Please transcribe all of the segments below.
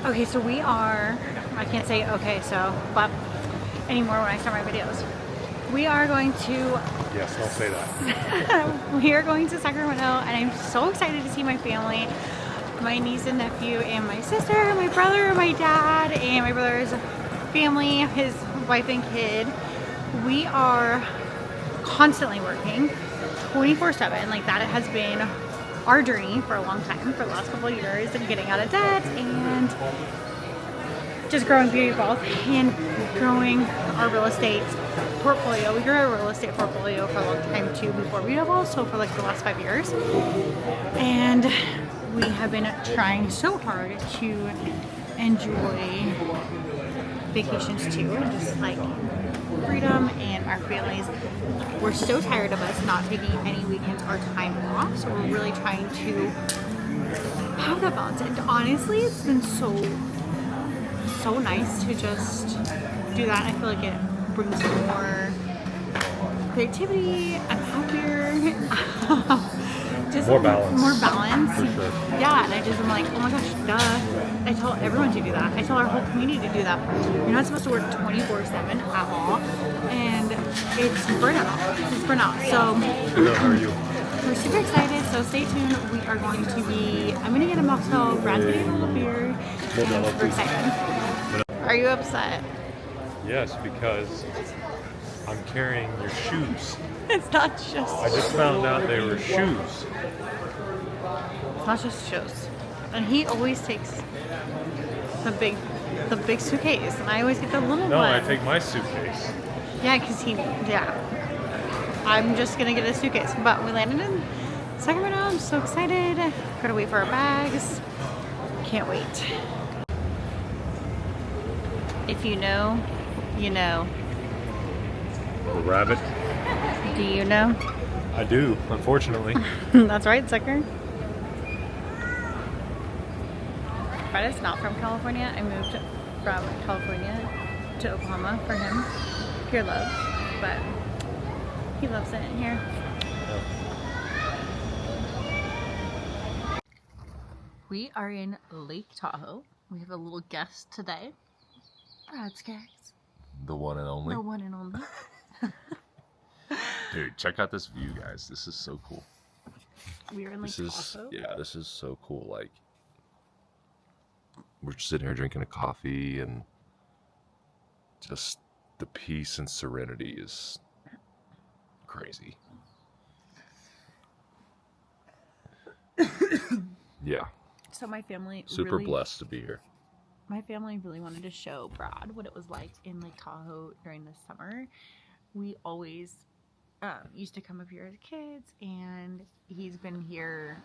Okay, so we are, I can't say okay, so, but anymore when I start my videos. We are going to, Yes, don't say that. we are going to Sacramento, and I'm so excited to see my family, my niece and nephew, and my sister, my brother, my dad, and my brother's family, his wife and kid. We are constantly working 24/7, like that has been our journey for a long time, for the last couple of years, and getting out of debt and just growing beauty wealth and growing our real estate portfolio. We grew our real estate portfolio for a long time too before beautiful, so for like the last 5 years. And we have been trying so hard to enjoy vacations too, and just like freedom and our families. We're so tired of us not taking any weekends or time off, so we're really trying to have that balance. And honestly, it's been so nice to just do that. I feel like it brings more creativity. I'm happier. Just More balance. More balance. For sure. Yeah, and I'm like, oh my gosh, duh. I tell everyone to do that. I tell our whole community to do that. You're not supposed to work 24/7 at all, and it's burnout. It's burnout. So How are you? we're super excited. So stay tuned. We are going to be. I'm gonna get a mocktail. Brad's getting a little beer. And we're excited. Are you upset? Yes, because I'm carrying your shoes. It's not just. I just found out they were shoes. It's not just shows. And he always takes the big suitcase, and I always get the little No, one. I take my suitcase. Yeah, because I'm just gonna get a suitcase. But we landed in Sacramento. I'm so excited. Gotta wait for our bags. Can't wait. If you know, you know. The rabbit? Do you know? I do, unfortunately. That's right, sucker. Fred is not from California. I moved from California to Oklahoma for him. Pure love. But he loves it here. We are in Lake Tahoe. We have a little guest today. Brad Skaggs. The one and only. The one and only. Dude, check out this view, guys. This is so cool. We are in Lake Tahoe. This is so cool. Like, we're sitting here drinking a coffee, and just the peace and serenity is crazy. Yeah. So my family Super really, blessed to be here. my family really wanted to show Brad what it was like in Lake Tahoe during the summer. We always used to come up here as kids, and he's been here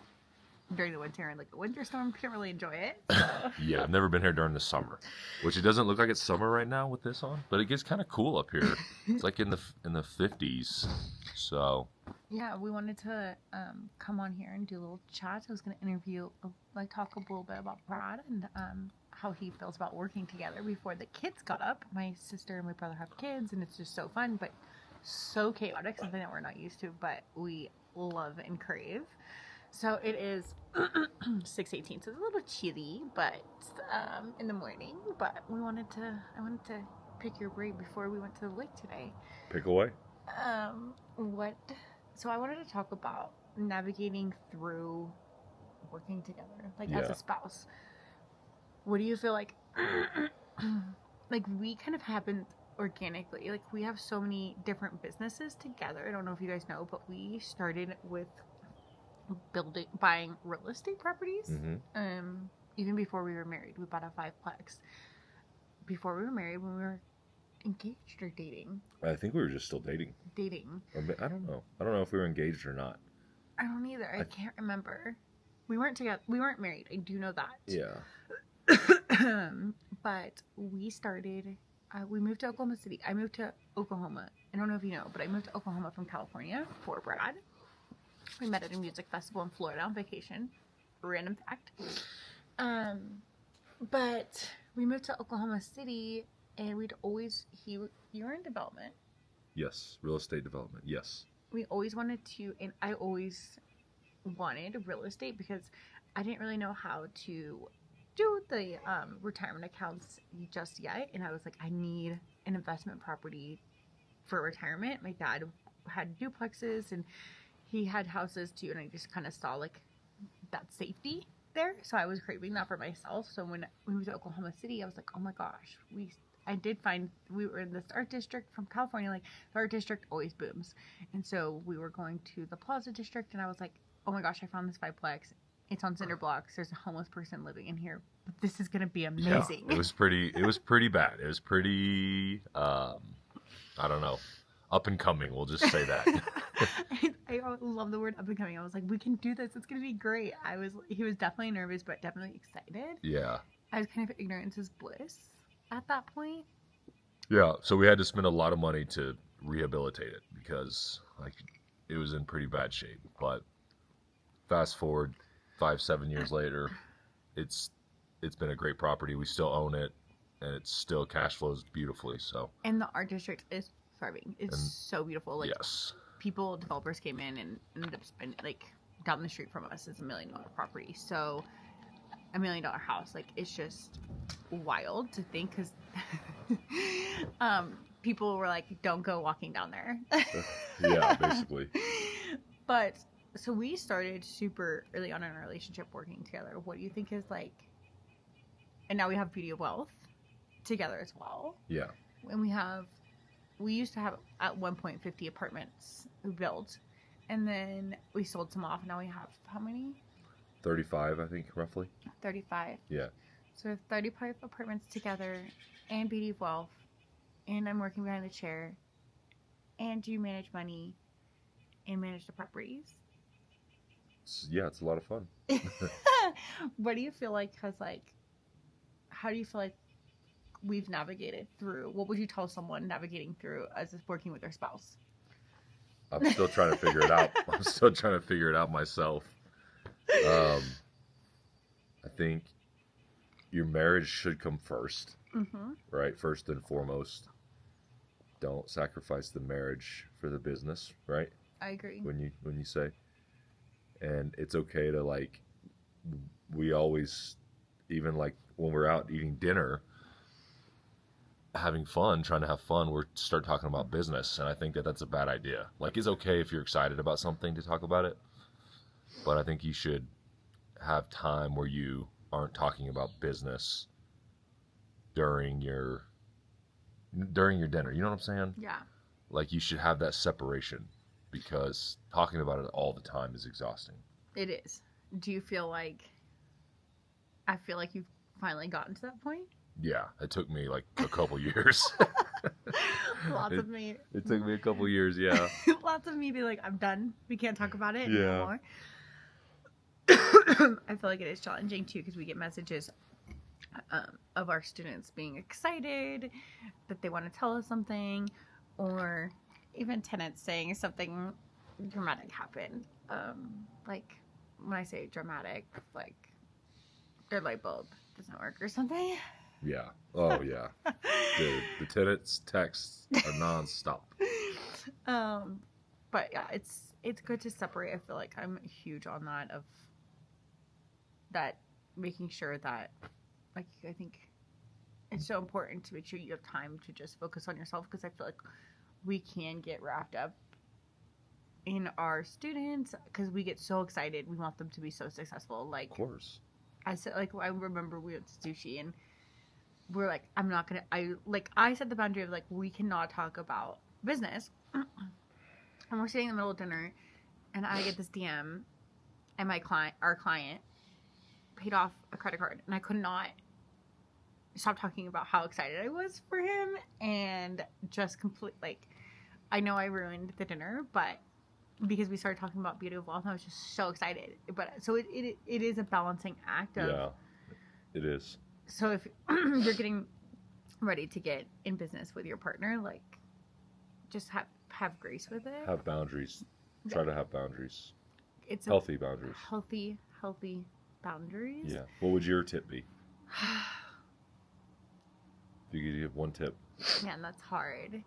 during the winter, and like a winter storm, couldn't really enjoy it. So. Yeah, I've never been here during the summer, which it doesn't look like it's summer right now with this on, but it gets kind of cool up here. It's like in the 50s. So Yeah, we wanted to come on here and do a little chat. I was going to interview, talk a little bit about Brad and how he feels about working together before the kids got up. My sister and my brother have kids, and it's just so fun, but so chaotic, something that we're not used to, but we love and crave. So it is 6:18, so it's a little chilly, but in the morning. But I wanted to pick your brain before we went to the lake today. Pick away. So I wanted to talk about navigating through working together, like as a spouse. What do you feel like? Like we kind of happened organically. Like we have so many different businesses together. I don't know if you guys know, but we started with buying real estate properties. Mm-hmm. Even before we were married, we bought a 5-plex. Before we were married, when we were engaged or dating. I think we were just still dating. Or, I don't know. I don't know if we were engaged or not. I don't either. I can't remember. We weren't together. We weren't married. I do know that. Yeah. But we started. We moved to Oklahoma City. I moved to Oklahoma. I don't know if you know, but I moved to Oklahoma from California for Brad. We met at a music festival in Florida on vacation. Random fact. But we moved to Oklahoma City, and we'd always. You were in development. Yes, real estate development. Yes. We always wanted to, and I always wanted real estate because I didn't really know how to do the retirement accounts just yet, and I was like, I need an investment property for retirement. My dad had duplexes and he had houses too, and I just kind of saw like that safety there, so I was craving that for myself. So when we moved to Oklahoma City, I was like, oh my gosh, I did find we were in this art district from California. Like the art district always booms, and so we were going to the Plaza district, and I was like, oh my gosh, I found this fiveplex. It's on cinder blocks. There's a homeless person living in here. But this is gonna be amazing. Yeah, it was pretty bad. It was pretty I don't know, up and coming, we'll just say that. I love the word up and coming. I was like, we can do this. It's gonna be great. He was definitely nervous, but definitely excited. Yeah. I was kind of ignorance is bliss at that point. Yeah, so we had to spend a lot of money to rehabilitate it because like it was in pretty bad shape. But fast forward 5-7 years later, it's been a great property. We still own it, and it still cash flows beautifully. So and the art district is thriving. It's so beautiful. Like yes, developers came in and ended up spending like down the street from us is $1 million property. So $1 million house. Like it's just wild to think because people were like, don't go walking down there. yeah, basically. But so we started super early on in our relationship working together. What do you think is like, and now we have Beauty of Wealth together as well. Yeah. And we used to have at one point 50 apartments we built, and then we sold some off. Now we have how many? 35, I think, roughly. 35. Yeah. So we have 35 apartments together, and Beauty of Wealth, and I'm working behind the chair, and you manage money, and manage the properties. Yeah, it's a lot of fun. What do you feel like how do you feel like we've navigated through? What would you tell someone navigating through as working with their spouse? I'm still trying to figure it out. I'm still trying to figure it out myself. I think your marriage should come first, right? First and foremost. Don't sacrifice the marriage for the business, right? I agree. When you say, and it's okay to like, we always, even like when we're out eating dinner, having fun, trying to have fun, we start talking about business, and I think that's a bad idea. Like, it's okay if you're excited about something to talk about it, but I think you should have time where you aren't talking about business during your dinner. You know what I'm saying? Yeah. Like, you should have that separation because talking about it all the time is exhausting. It is. Do you feel like I feel like you've finally gotten to that point? Yeah, it took me like a couple years. Lots of me. It took me a couple years, yeah. Lots of me be like, I'm done. We can't talk about it Yeah. anymore. I feel like it is challenging too because we get messages of our students being excited that they want to tell us something, or even tenants saying something dramatic happened. Like when I say dramatic, like their light bulb doesn't work or something. Yeah. Oh, yeah. The tenants' texts are nonstop. But yeah, it's good to separate. I feel like I'm huge on that, of that, making sure that, like, I think it's so important to make sure you have time to just focus on yourself, because I feel like we can get wrapped up in our students because we get so excited. We want them to be so successful. Like, Of course. I said, like, I remember we went to sushi and we're like, I set the boundary of like, we cannot talk about business. And we're sitting in the middle of dinner and I get this DM, and our client paid off a credit card, and I could not stop talking about how excited I was for him, and just I know I ruined the dinner, but because we started talking about Beauty of Wealth, I was just so excited. But so it is a balancing act of, Yeah, it is. so if you're getting ready to get in business with your partner, like, just have grace with it. Have boundaries. Try to have boundaries. It's Healthy boundaries. Healthy boundaries. Yeah. What would your tip be? If you could give one tip. Man, that's hard.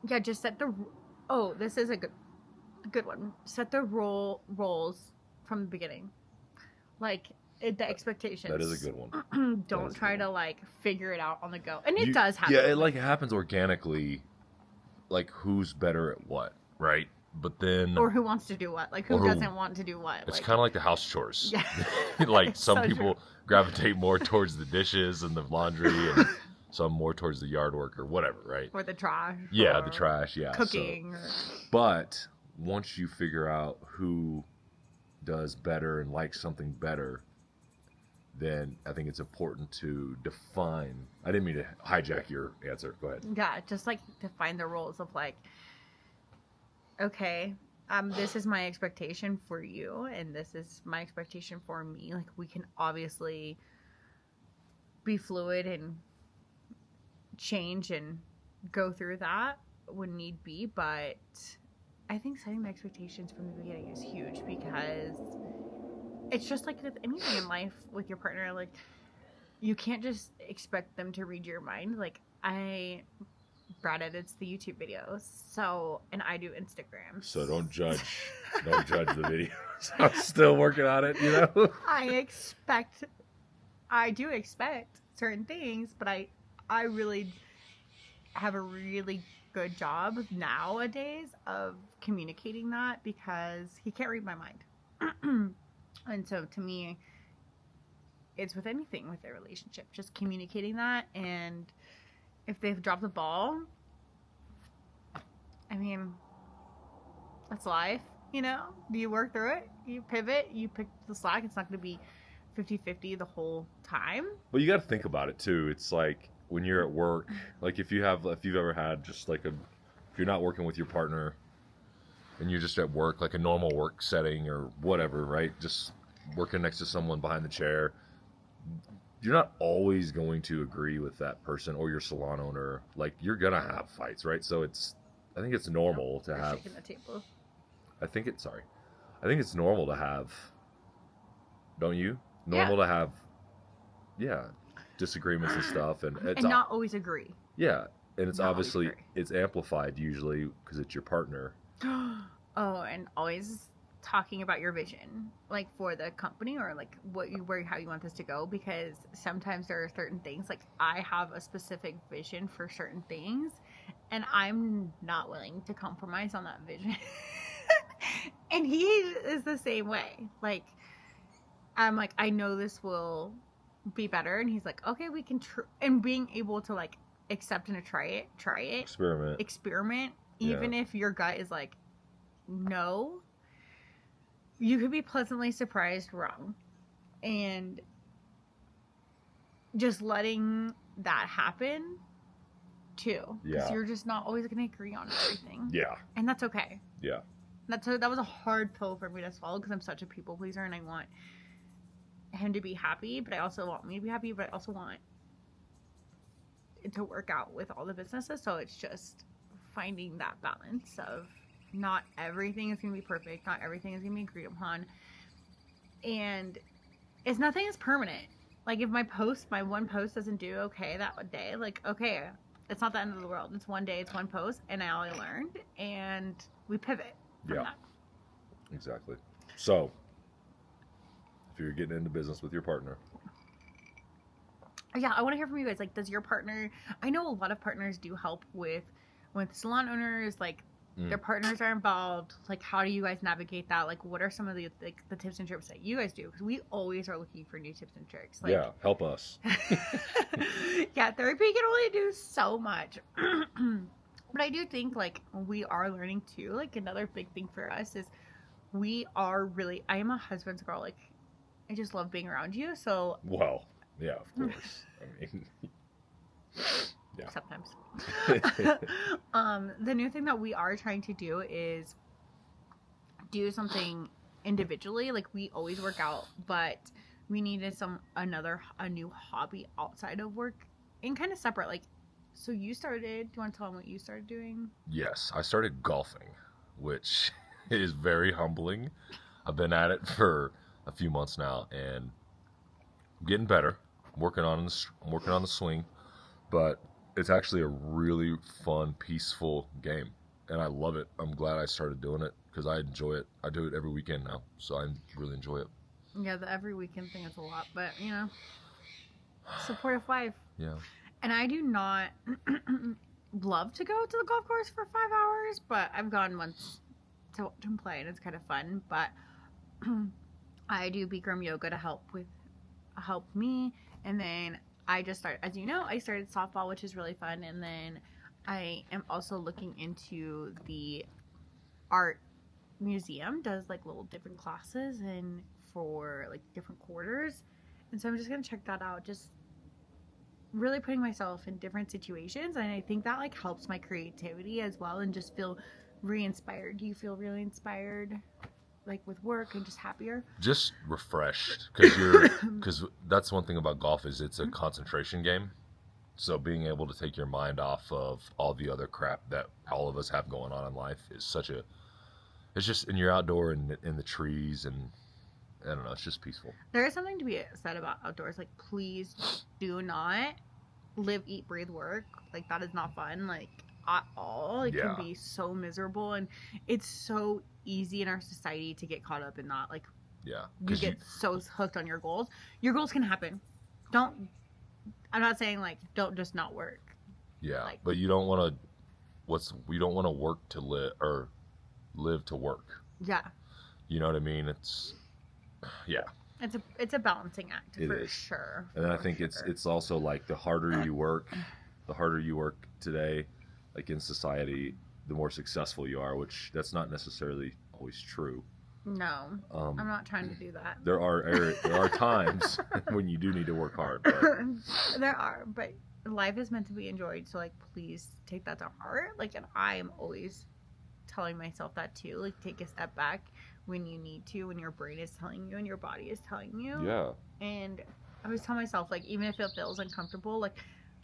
Yeah, just set the... Oh, this is a good one. Set the roles from the beginning. Like, the expectations. That is a good one. Don't try to like figure it out on the go, and it You- does happen. Yeah, it happens organically. Like who's better at what, right? But then, or who wants to do what? Like who Or who- doesn't want to do what? it's Like, kind of like the house chores. Yeah. Like It's some so people gravitate more towards the dishes and the laundry, and some more towards the yard work or whatever, right? or the trash. Yeah, or the trash. Yeah, so- cooking. But once you figure out who does better and likes something better, then I think it's important to define. I didn't mean to hijack your answer. Go ahead. Yeah, just like define the roles of like, okay, this is my expectation for you, and this is my expectation for me. Like, we can obviously be fluid and change and go through that when need be, but I think setting the expectations from the beginning is huge, because it's just like with anything in life with your partner. Like, you can't just expect them to read your mind. Like, Brad edits the YouTube videos, so, and I do Instagram. So don't judge the videos. I'm still working on it, you know. I do expect certain things, but I really have a really good job nowadays of communicating that, because he can't read my mind. And so to me, it's with anything with a relationship, just communicating that. And if they've dropped the ball, I mean, that's life, you know? You work through it, you pivot, you pick the slack. It's not going to be 50-50 the whole time. But you got to think about it too. It's like when you're at work, like if you've ever had just like if you're not working with your partner and you're just at work, like a normal work setting or whatever, right? Just working next to someone behind the chair, you're not always going to agree with that person or your salon owner. Like, you're going to have fights, right? So I think it's normal to have, Shaking the table. I think it's normal to have, don't you? Normal to have, disagreements and stuff. And it's And not always agree. yeah. And it's Not always obviously, agree. it's amplified usually because it's your partner. Oh, and always talking about your vision, like for the company, or like how you want this to go, because sometimes there are certain things, like I have a specific vision for certain things, and I'm not willing to compromise on that vision. And he is the same way. Like, I'm like, I know this will be better, and he's like, okay, we can and being able to like accept and try it, experiment, even if your gut is like, no, you could be pleasantly surprised wrong. And just letting that happen too, because you're just not always going to agree on everything. Yeah. And that's okay. Yeah. That was a hard pill for me to swallow, because I'm such a people pleaser, and I want him to be happy, but I also want me to be happy, but I also want it to work out with all the businesses. So it's just finding that balance of not everything is going to be perfect, not everything is going to be agreed upon, and nothing is permanent. Like, if my one post doesn't do okay that day, like, okay, it's not the end of the world. It's one day, it's one post, and I learned, and we pivot from that. Exactly. So if you're getting into business with your partner, Yeah, I want to hear from you guys. Like, does your partner, I know a lot of partners do help with salon owners, like their partners are involved. Like, how do you guys navigate that? Like, what are some of the tips and tricks that you guys do? Because we always are looking for new tips and tricks. Like, help us. Yeah, therapy can only do so much. But I do think, like, we are learning too. Like, another big thing for us is I am a husband's girl. Like, I just love being around you. So, Well, yeah, of course. I mean, yeah. sometimes. The new thing that we are trying to do is do something individually. Like, we always work out, but we needed a new hobby outside of work, and kind of separate. Like, so do you want to tell them what you started doing? Yes, I started golfing, which is very humbling. I've been at it for a few months now, and I'm getting better. I'm working on the swing, but it's actually a really fun, peaceful game, and I love it. I'm glad I started doing it because I enjoy it. I do it every weekend now, so I really enjoy it. Yeah, the every weekend thing is a lot, but you know, supportive wife. Yeah. And I do not love to go to the golf course for 5 hours, but I've gone once to watch him play, and it's kind of fun. But I do Bikram yoga to help me, and then I just started, as you know, I started softball, which is really fun, and then I am also looking into the art museum does like little different classes and for like different quarters, and so I'm just gonna check that out, just really putting myself in different situations, and I think that like helps my creativity as well, and just feel re-inspired. Do you feel really inspired like with work and just happier? Just refreshed, because that's one thing about golf is it's a concentration game. So being able to take your mind off of all the other crap that all of us have going on in life is it's just, and you're outdoor in the trees, and I don't know, it's just peaceful. There is something to be said about outdoors. Like, please do not live, eat, breathe, work. Like, that is not fun, like, at all. It can be so miserable, and it's so easy in our society to get caught up in that. Like, you get so hooked on your goals. Your goals can happen. I'm not saying, like, don't just not work. Yeah, like, but you don't want to work to live, or live to work. Yeah. You know what I mean? It's a balancing act for sure. And then I think it's also like the harder you work today, like in society, the more successful you are, which that's not necessarily always true. No, I'm not trying to do that. There are times when you do need to work hard. But there are, but life is meant to be enjoyed. So like, please take that to heart. Like, and I am always telling myself that too. Like, take a step back when you need to, when your brain is telling you and your body is telling you. Yeah. And I always tell myself, like, even if it feels uncomfortable, like,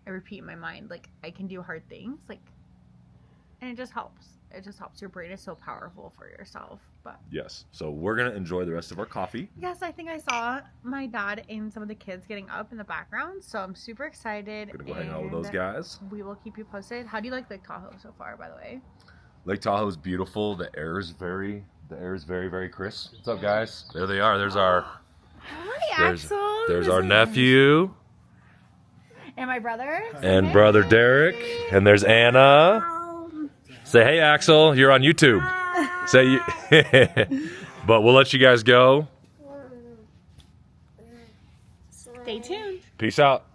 I repeat in my mind, like, I can do hard things, like, and it just helps. It just helps. Your brain is so powerful for yourself. But yes, so we're gonna enjoy the rest of our coffee. Yes, I think I saw my dad and some of the kids getting up in the background, so I'm super excited. Gonna go hang out with those guys. We will keep you posted. How do you like Lake Tahoe so far, by the way? Lake Tahoe is beautiful. The air is very, very crisp. What's up, guys? There they are. There's our Hi, Axel. There's our nephew and my brother and brother Derek, and there's Anna. Say hey, Axel. You're on YouTube. Say you. But we'll let you guys go. Stay tuned. Peace out.